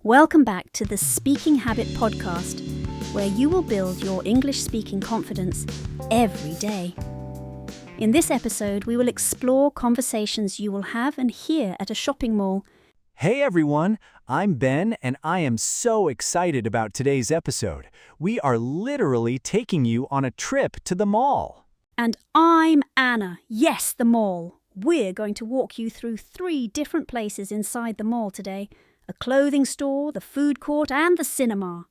Welcome back to the Speaking Habit Podcast, where you will build your English speaking confidence every day. In this episode, we will explore conversations you will have and hear at a shopping mall. Hey everyone, I'm Ben and I am so excited about today's episode. We are literally taking you on a trip to the mall. And I'm Anna. Yes, the mall. We're going to walk you through 3 different places inside the mall today: a clothing store, the food court, and the cinema.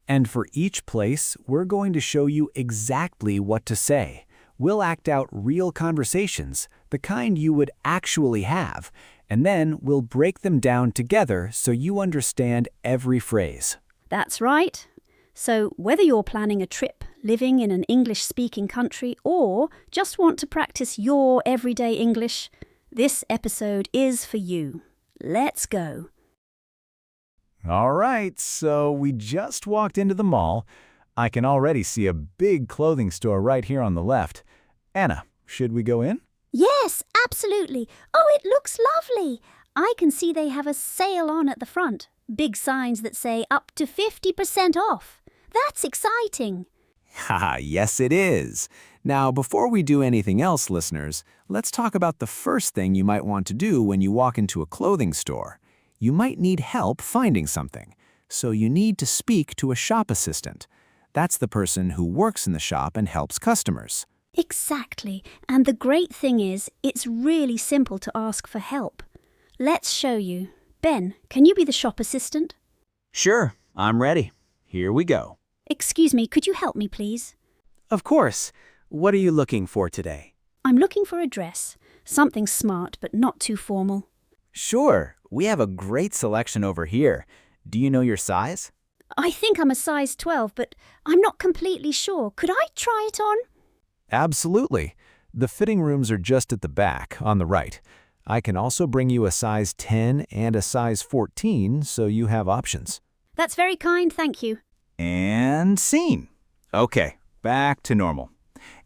And for each place, we're going to show you exactly what to say. We'll act out real conversations, the kind you would actually have, and then we'll break them down together so you understand every phrase. That's right. So whether you're planning a trip, living in an English-speaking country, or just want to practice your everyday English, this episode is for you. Let's go. All right, so we just walked into the mall. I can already see a big clothing store right here on the left. Anna, should we go in? Yes, absolutely. Oh, it looks lovely. I can see they have a sale on at the front. Big signs that say up to 50% off. That's exciting. Haha, yes it is. Now, before we do anything else, listeners, let's talk about the first thing you might want to do when you walk into a clothing store. You might need help finding something, so you need to speak to a shop assistant. That's the person who works in the shop and helps customers. Exactly. And the great thing is, it's really simple to ask for help. Let's show you. Ben, can you be the shop assistant? Sure, I'm ready. Here we go. Excuse me, could you help me, please? Of course. What are you looking for today? I'm looking for a dress. Something smart, but not too formal. Sure, we have a great selection over here. Do you know your size? I think I'm a size 12, but I'm not completely sure. Could I try it on? Absolutely. The fitting rooms are just at the back, on the right. I can also bring you a size 10 and a size 14, so you have options. That's very kind, thank you. And scene. Okay, back to normal.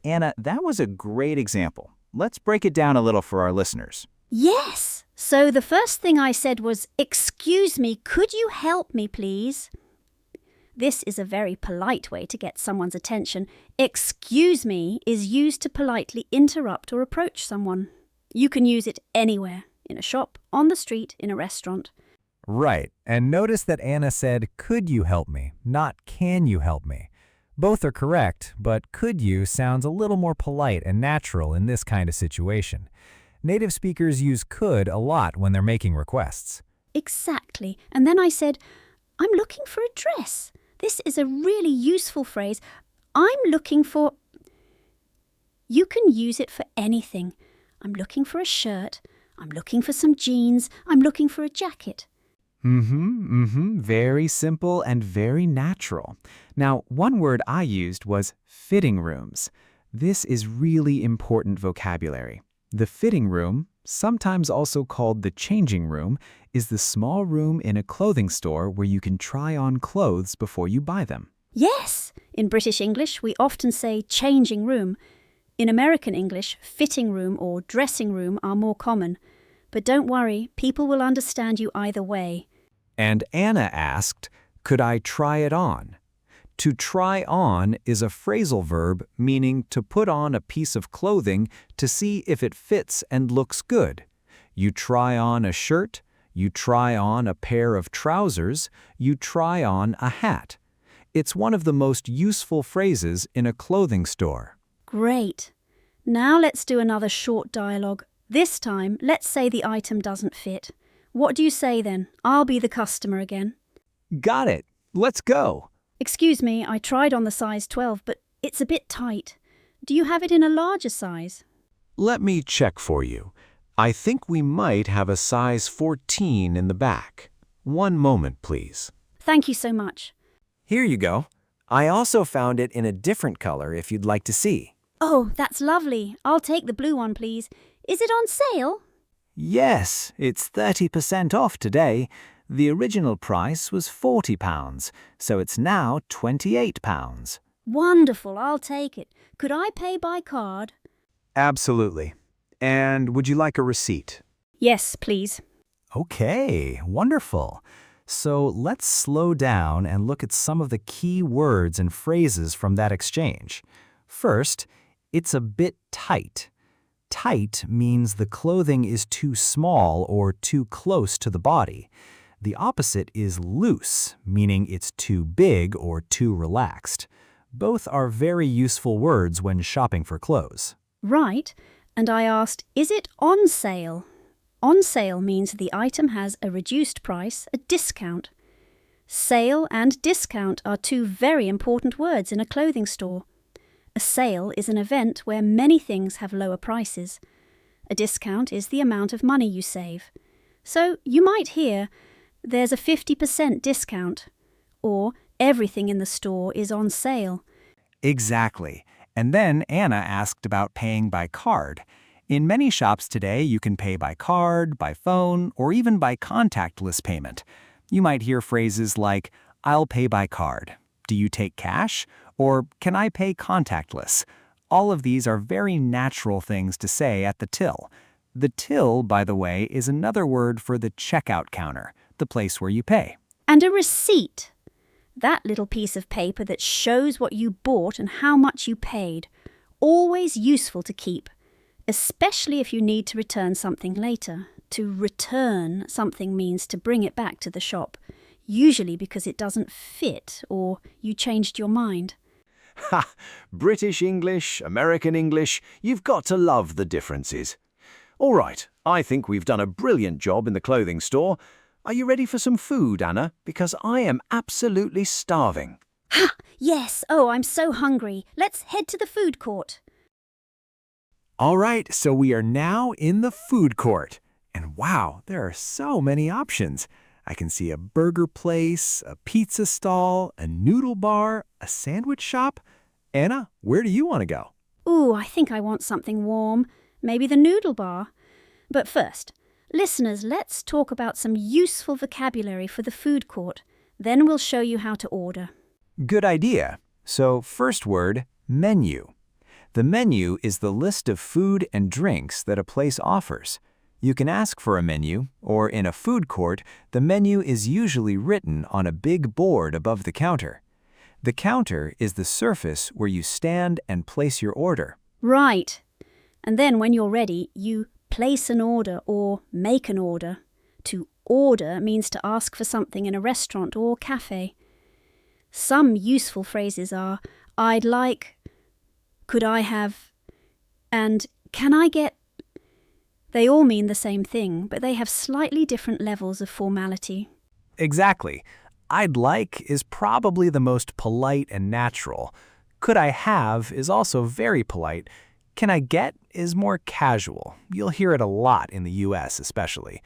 Anna, that was a great example. Let's break it down a little for our listeners. Yes! So the first thing I said was, "Excuse me, could you help me, please?" This is a very polite way to get someone's attention. Excuse me is used to politely interrupt or approach someone. You can use it anywhere, in a shop, on the street, in a restaurant. Right, and notice that Anna said, "Could you help me?" not "Can you help me?" Both are correct, but "could you" sounds a little more polite and natural in this kind of situation. Native speakers use could a lot when they're making requests. Exactly. And then I said, "I'm looking for a dress." This is a really useful phrase. I'm looking for... You can use it for anything. I'm looking for a shirt. I'm looking for some jeans. I'm looking for a jacket. Very simple and very natural. Now, one word I used was fitting rooms. This is really important vocabulary. The fitting room, sometimes also called the changing room, is the small room in a clothing store where you can try on clothes before you buy them. Yes! In British English, we often say changing room. In American English, fitting room or dressing room are more common. But don't worry, people will understand you either way. And Anna asked, "Could I try it on?" To try on is a phrasal verb meaning to put on a piece of clothing to see if it fits and looks good. You try on a shirt, you try on a pair of trousers, you try on a hat. It's one of the most useful phrases in a clothing store. Great. Now let's do another short dialogue. This time, let's say the item doesn't fit. What do you say then? I'll be the customer again. Got it. Let's go. Excuse me, I tried on the size 12, but it's a bit tight. Do you have it in a larger size? Let me check for you. I think we might have a size 14 in the back. One moment, please. Thank you so much. Here you go. I also found it in a different color if you'd like to see. Oh, that's lovely. I'll take the blue one, please. Is it on sale? Yes, it's 30% off today. The original price was £40, so it's now £28. Wonderful, I'll take it. Could I pay by card? Absolutely. And would you like a receipt? Yes, please. Okay, wonderful. So let's slow down and look at some of the key words and phrases from that exchange. First, it's a bit tight. Tight means the clothing is too small or too close to the body. The opposite is loose, meaning it's too big or too relaxed. Both are very useful words when shopping for clothes. Right, and I asked, is it on sale? On sale means the item has a reduced price, a discount. Sale and discount are two very important words in a clothing store. A sale is an event where many things have lower prices. A discount is the amount of money you save. So you might hear, there's a 50% discount, or everything in the store is on sale. Exactly. And then Anna asked about paying by card. In many shops today, you can pay by card, by phone, or even by contactless payment. You might hear phrases like, I'll pay by card. Do you take cash? Or can I pay contactless? All of these are very natural things to say at the till. The till, by the way, is another word for the checkout counter, the place where you pay. And a receipt. That little piece of paper that shows what you bought and how much you paid. Always useful to keep, especially if you need to return something later. To return something means to bring it back to the shop, usually because it doesn't fit or you changed your mind. Ha! British English, American English, you've got to love the differences. All right, I think we've done a brilliant job in the clothing store. Are you ready for some food, Anna? Because I am absolutely starving. Ha! Yes, oh, I'm so hungry. Let's head to the food court. All right, so we are now in the food court. And wow, there are so many options. I can see a burger place, a pizza stall, a noodle bar, a sandwich shop. Anna, where do you want to go? Ooh, I think I want something warm. Maybe the noodle bar. But first, listeners, let's talk about some useful vocabulary for the food court. Then we'll show you how to order. Good idea. So first word, menu. The menu is the list of food and drinks that a place offers. You can ask for a menu, or in a food court, the menu is usually written on a big board above the counter. The counter is the surface where you stand and place your order. Right. And then when you're ready, you place an order or make an order. To order means to ask for something in a restaurant or cafe. Some useful phrases are, I'd like, could I have, and can I get. They all mean the same thing, but they have slightly different levels of formality. Exactly. I'd like is probably the most polite and natural. Could I have is also very polite. Can I get is more casual. You'll hear it a lot in the US especially.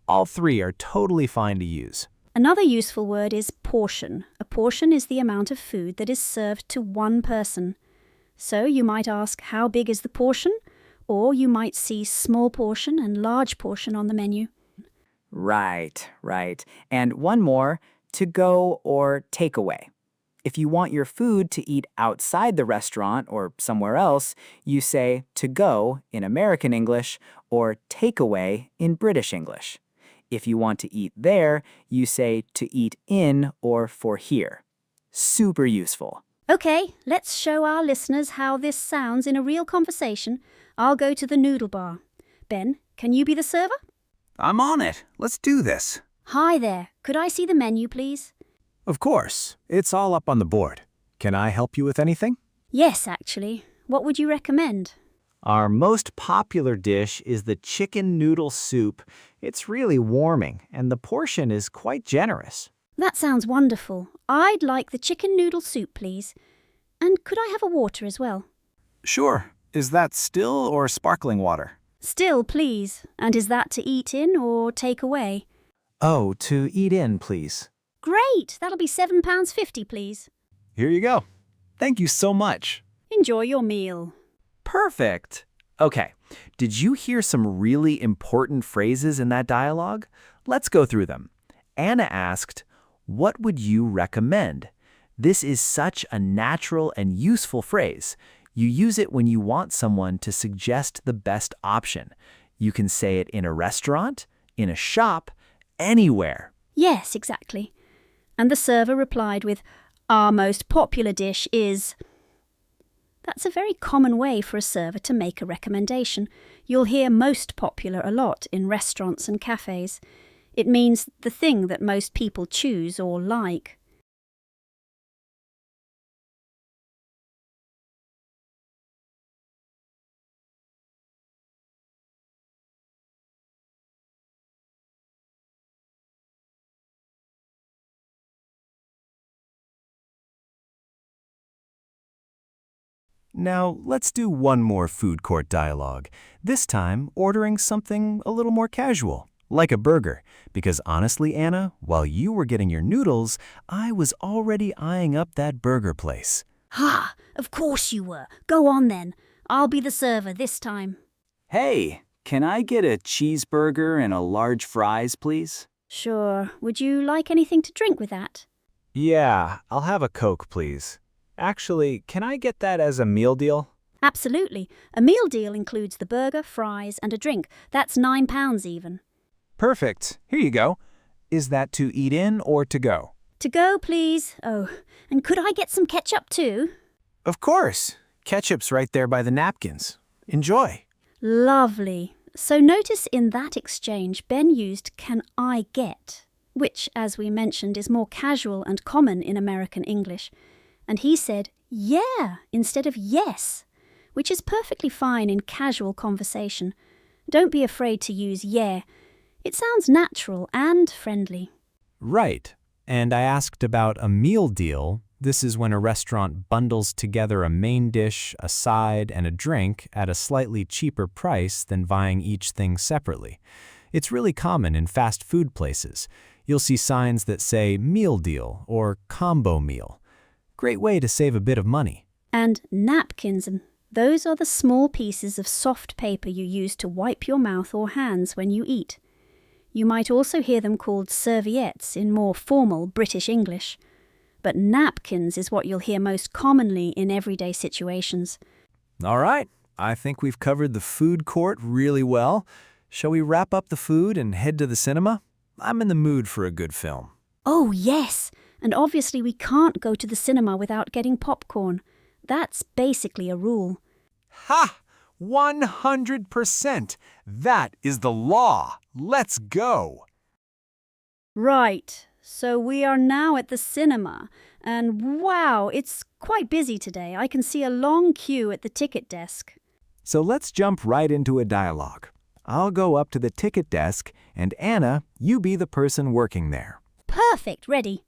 All three are totally fine to use. Another useful word is portion. A portion is the amount of food that is served to one person. So you might ask, how big is the portion? Or you might see small portion and large portion on the menu. Right. And one more, to go or take away. If you want your food to eat outside the restaurant or somewhere else, you say to go in American English or take away in British English. If you want to eat there, you say to eat in or for here. Super useful. Okay, let's show our listeners how this sounds in a real conversation. I'll go to the noodle bar. Ben, can you be the server? I'm on it. Let's do this. Hi there. Could I see the menu, please? Of course. It's all up on the board. Can I help you with anything? Yes, actually. What would you recommend? Our most popular dish is the chicken noodle soup. It's really warming, and the portion is quite generous. That sounds wonderful. I'd like the chicken noodle soup, please. And could I have a water as well? Sure. Is that still or sparkling water? Still, please. And is that to eat in or take away? Oh, to eat in, please. Great! That'll be £7.50, please. Here you go. Thank you so much. Enjoy your meal. Perfect. Okay, did you hear some really important phrases in that dialogue? Let's go through them. Anna asked, what would you recommend? This is such a natural and useful phrase. You use it when you want someone to suggest the best option. You can say it in a restaurant, in a shop, anywhere. Yes, exactly. And the server replied with, "Our most popular dish is..." That's a very common way for a server to make a recommendation. You'll hear most popular a lot in restaurants and cafes. It means the thing that most people choose or like. Now, let's do one more food court dialogue, this time ordering something a little more casual, like a burger, because honestly, Anna, while you were getting your noodles, I was already eyeing up that burger place. Ha! Of course you were. Go on then. I'll be the server this time. Hey, can I get a cheeseburger and a large fries, please? Sure. Would you like anything to drink with that? Yeah, I'll have a Coke, please. Actually, can I get that as a meal deal? Absolutely. A meal deal includes the burger, fries, and a drink. That's £9 even. Perfect. Here you go. Is that to eat in or to go? To go, please. Oh, and could I get some ketchup too? Of course. Ketchup's right there by the napkins. Enjoy. Lovely. So notice in that exchange, Ben used "can I get," which, as we mentioned, is more casual and common in American English. And he said "yeah" instead of "yes," which is perfectly fine in casual conversation. Don't be afraid to use "yeah." It sounds natural and friendly. Right. And I asked about a meal deal. This is when a restaurant bundles together a main dish, a side, and a drink at a slightly cheaper price than buying each thing separately. It's really common in fast food places. You'll see signs that say meal deal or combo meal. Great way to save a bit of money. And napkins, those are the small pieces of soft paper you use to wipe your mouth or hands when you eat. You might also hear them called serviettes in more formal British English. But napkins is what you'll hear most commonly in everyday situations. All right. I think we've covered the food court really well. Shall we wrap up the food and head to the cinema? I'm in the mood for a good film. Oh, yes! And obviously we can't go to the cinema without getting popcorn. That's basically a rule. Ha! 100%! That is the law. Let's go! Right, so we are now at the cinema. And wow, it's quite busy today. I can see a long queue at the ticket desk. So let's jump right into a dialogue. I'll go up to the ticket desk, and Anna, you be the person working there. Perfect, ready.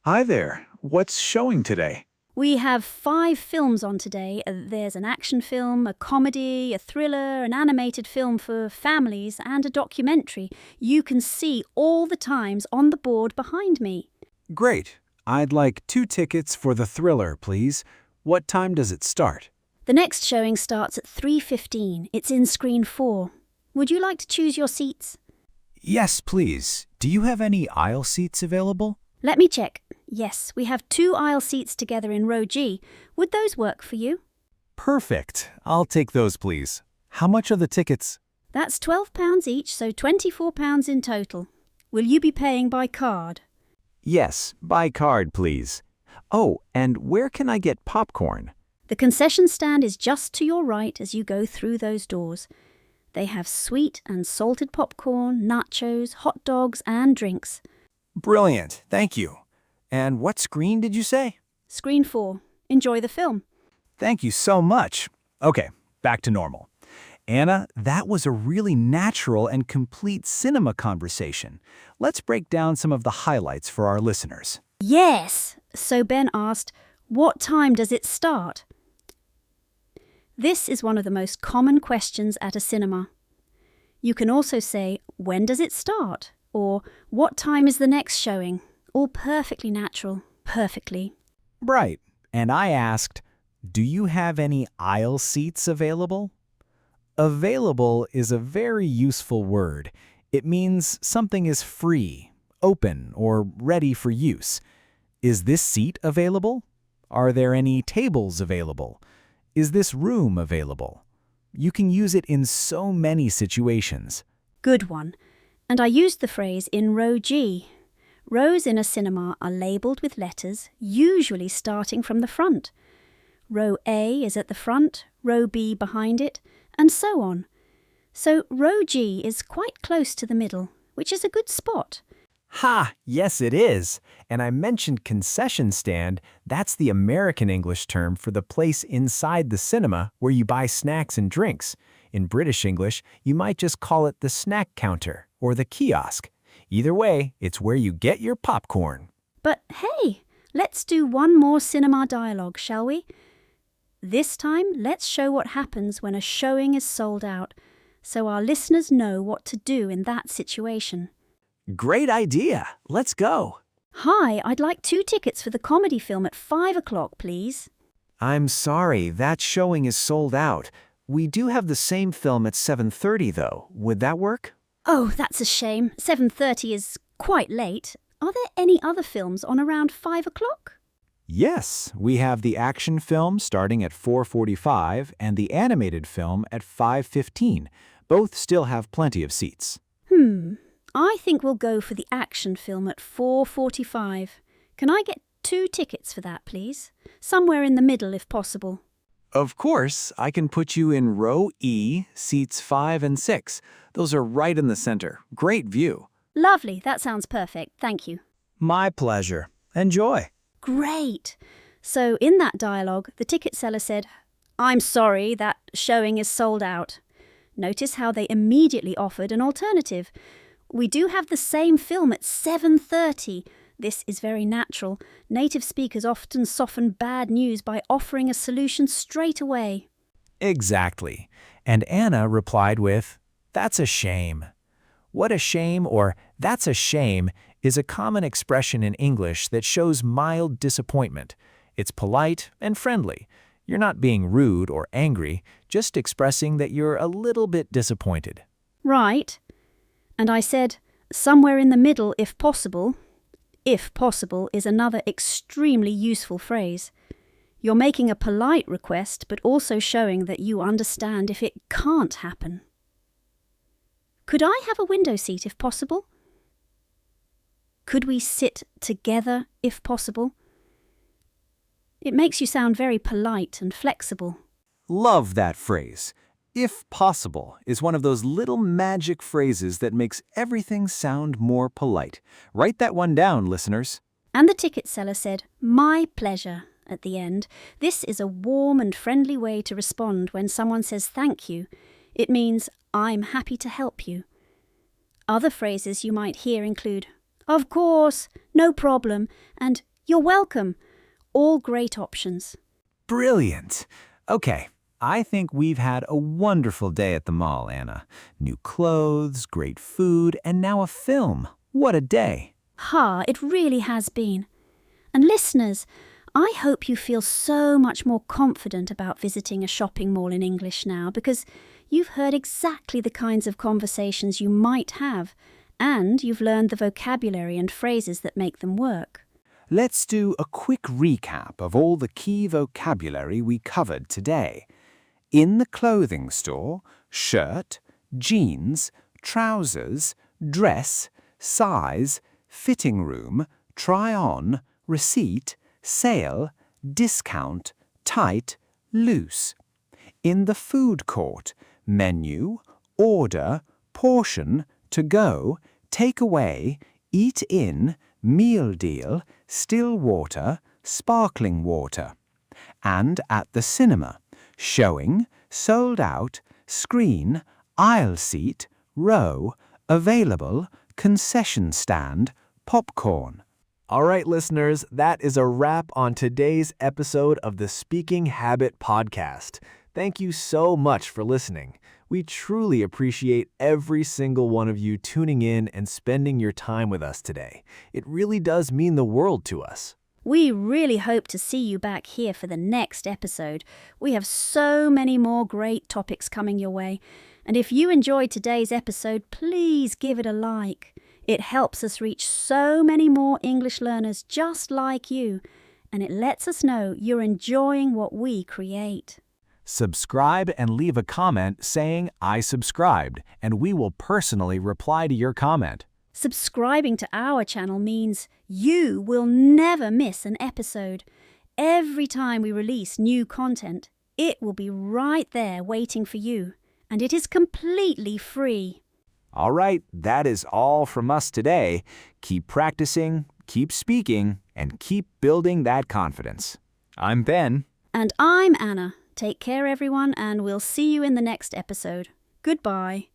Hi there. What's showing today? We have 5 films on today. There's an action film, a comedy, a thriller, an animated film for families, and a documentary. You can see all the times on the board behind me. Great. I'd like 2 tickets for the thriller, please. What time does it start? The next showing starts at 3:15. It's in screen 4. Would you like to choose your seats? Yes, please. Do you have any aisle seats available? Let me check. Yes, we have 2 aisle seats together in row G. Would those work for you? Perfect. I'll take those, please. How much are the tickets? That's £12 each, so £24 in total. Will you be paying by card? Yes, by card, please. Oh, and where can I get popcorn? The concession stand is just to your right as you go through those doors. They have sweet and salted popcorn, nachos, hot dogs, and drinks. Brilliant. Thank you. And what screen did you say? Screen 4. Enjoy the film. Thank you so much. Okay, back to normal. Anna, that was a really natural and complete cinema conversation. Let's break down some of the highlights for our listeners. Yes! So Ben asked, what time does it start? This is one of the most common questions at a cinema. You can also say, when does it start? Or what time is the next showing? All perfectly natural. Perfectly. Right. And I asked, do you have any aisle seats available? Available is a very useful word. It means something is free, open, or ready for use. Is this seat available? Are there any tables available? Is this room available? You can use it in so many situations. Good one. And I used the phrase in row G. Rows in a cinema are labelled with letters, usually starting from the front. Row A is at the front, row B behind it, and so on. So row G is quite close to the middle, which is a good spot. Ha! Yes, it is. And I mentioned concession stand. That's the American English term for the place inside the cinema where you buy snacks and drinks. In British English, you might just call it the snack counter or the kiosk. Either way, it's where you get your popcorn. But hey, let's do one more cinema dialogue, shall we? This time, let's show what happens when a showing is sold out, so our listeners know what to do in that situation. Great idea. Let's go. Hi, I'd like 2 tickets for the comedy film at 5 o'clock, please. I'm sorry, that showing is sold out. We do have the same film at 7:30 though. Would that work? Oh, that's a shame. 7:30 is quite late. Are there any other films on around 5 o'clock? Yes, we have the action film starting at 4:45 and the animated film at 5:15. Both still have plenty of seats. I think we'll go for the action film at 4:45. Can I get 2 tickets for that, please? Somewhere in the middle, if possible. Of course, I can put you in row E, seats 5 and 6. Those are right in the center. Great view. Lovely, that sounds perfect. Thank you. My pleasure. Enjoy. Great. So in that dialogue, the ticket seller said, "I'm sorry, that showing is sold out." Notice how they immediately offered an alternative. "We do have the same film at 7:30. This is very natural. Native speakers often soften bad news by offering a solution straight away." Exactly. And Anna replied with, "That's a shame." What a shame or that's a shame is a common expression in English that shows mild disappointment. It's polite and friendly. You're not being rude or angry, just expressing that you're a little bit disappointed. Right. And I said, "Somewhere in the middle if possible." If possible is another extremely useful phrase. You're making a polite request, but also showing that you understand if it can't happen. Could I have a window seat if possible? Could we sit together if possible? It makes you sound very polite and flexible. Love that phrase. If possible is one of those little magic phrases that makes everything sound more polite. Write that one down, listeners. And the ticket seller said, "My pleasure," at the end. This is a warm and friendly way to respond when someone says thank you. It means, "I'm happy to help you." Other phrases you might hear include, "Of course," "No problem," and "You're welcome." All great options. Brilliant. Okay, I think we've had a wonderful day at the mall, Anna. New clothes, great food, and now a film. What a day. It really has been. And listeners, I hope you feel so much more confident about visiting a shopping mall in English now because you've heard exactly the kinds of conversations you might have, and you've learned the vocabulary and phrases that make them work. Let's do a quick recap of all the key vocabulary we covered today. In the clothing store, shirt, jeans, trousers, dress, size, fitting room, try on, receipt, sale, discount, tight, loose. In the food court, menu, order, portion, to go, take away, eat in, meal deal, still water, sparkling water. And at the cinema, showing, sold out, screen, aisle seat, row, available, concession stand, popcorn. All right, listeners, that is a wrap on today's episode of the Speaking Habit Podcast. Thank you so much for listening. We truly appreciate every single one of you tuning in and spending your time with us today. It really does mean the world to us. We really hope to see you back here for the next episode. We have so many more great topics coming your way. And if you enjoyed today's episode, please give it a like. It helps us reach so many more English learners just like you, and it lets us know you're enjoying what we create. Subscribe and leave a comment saying, "I subscribed," and we will personally reply to your comment. Subscribing to our channel means you will never miss an episode. Every time we release new content, it will be right there waiting for you, and it is completely free. All right, that is all from us today. Keep practicing, keep speaking, and keep building that confidence. I'm Ben. And I'm Anna. Take care, everyone, and we'll see you in the next episode. Goodbye.